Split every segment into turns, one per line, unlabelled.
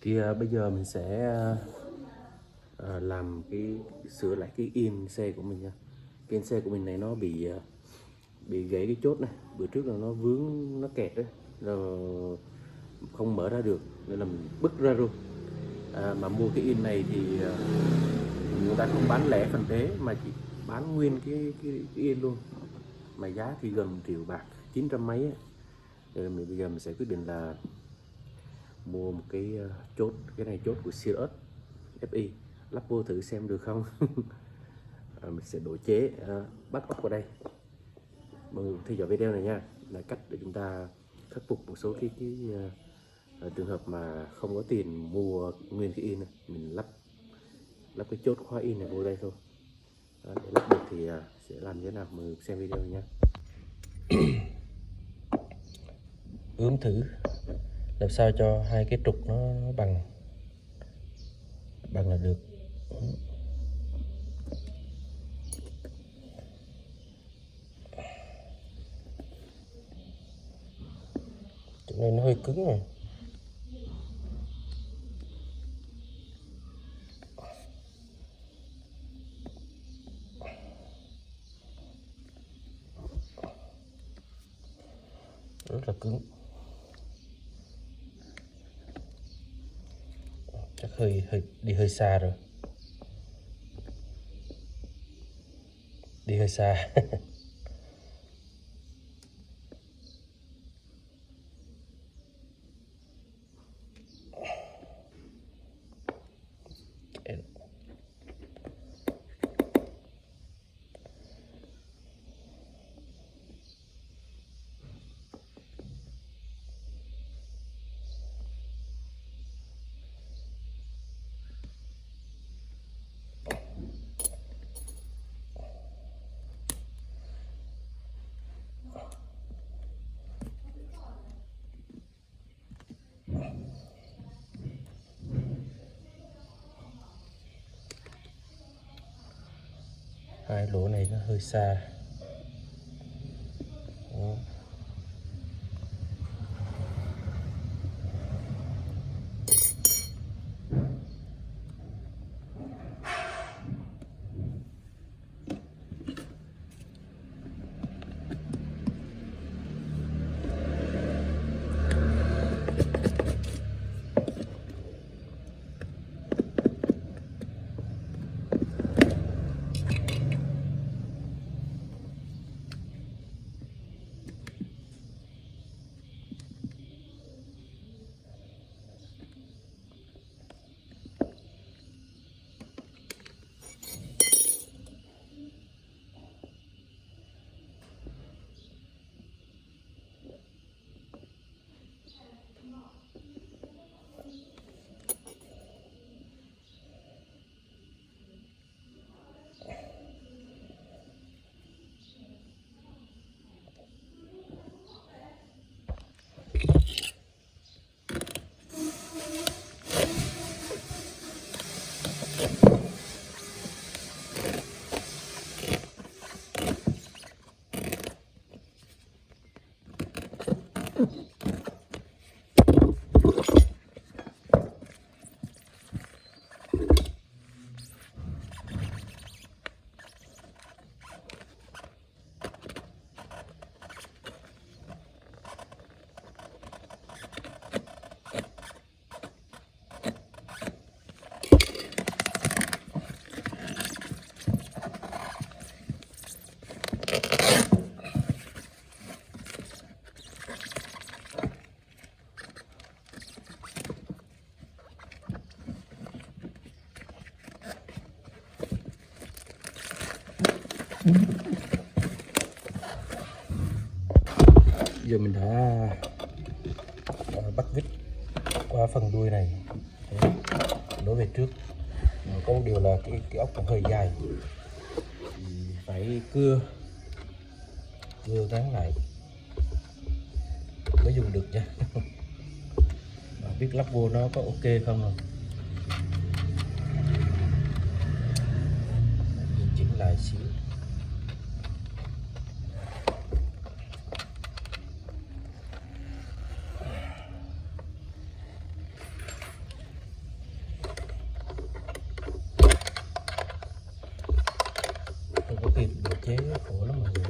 Thì bây giờ mình sẽ làm sửa lại cái yên xe của mình nha. Cái yên xe của mình này nó bị gãy cái chốt này, bữa trước là nó vướng, nó kẹt đấy, rồi không mở ra được nên là mình bứt ra luôn. Mà mua cái in này thì người ta không bán lẻ phần đế mà chỉ bán nguyên cái yên luôn, mà giá thì gần triệu bạc, 900 mấy ấy. Bây giờ mình sẽ quyết định là mua một cái chốt, cái này chốt của Sirius FI, lắp vô thử xem được không. Mình sẽ độ chế bắt ốc vào đây. Mọi người theo dõi video này nha, là cách để chúng ta khắc phục một số trường hợp mà không có tiền mua nguyên cái in này. Mình lắp cái chốt khóa in này vô đây thôi. Để lắp được thì sẽ làm như thế nào, mời xem video nha. Ướm thử làm sao cho hai cái trục nó bằng là được. Chỗ này nó hơi cứng rồi. Rất là cứng. Chắc đi hơi xa rồi. Đi hơi xa. Hai lỗ này nó hơi xa. Đó. Giờ mình đã bắt vít qua phần đuôi này. Đối về trước có một điều là cái ốc cũng hơi dài, thì phải cưa gắn lại mới dùng được nha. Biết lắp vô nó có ok không rồi điều chỉnh lại xíu. chế khổ lắm mọi người.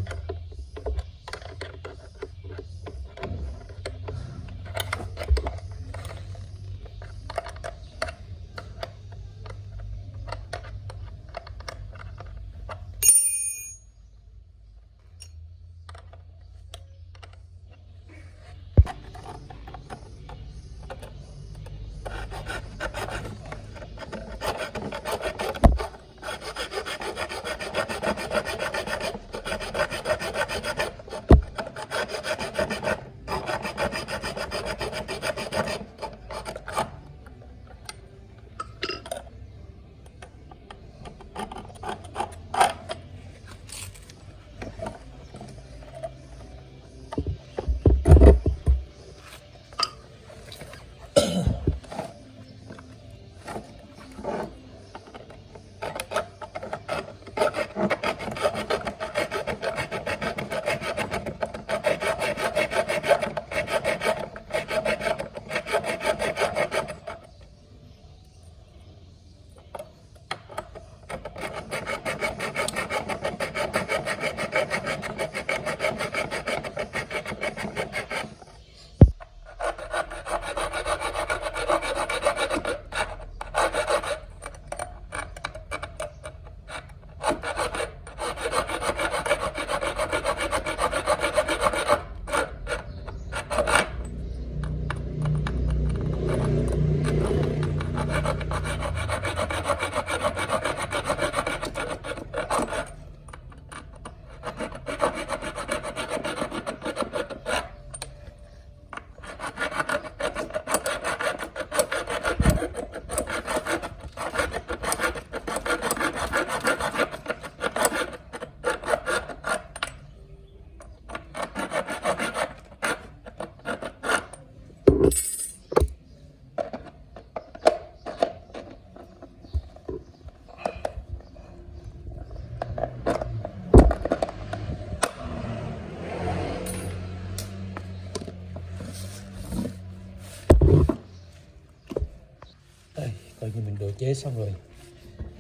Coi như mình độ chế xong rồi,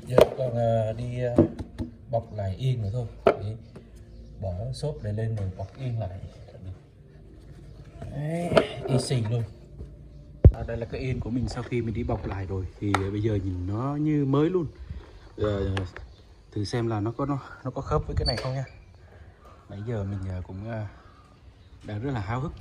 giờ còn đi bọc lại yên nữa thôi, để bỏ xốp để lên rồi bọc yên lại. Đấy, easy luôn. Đây là cái yên của mình sau khi mình đi bọc lại rồi, thì bây giờ nhìn nó như mới luôn. Thử xem là nó có khớp với cái này không nha. Nãy giờ mình cũng đang rất là háo hức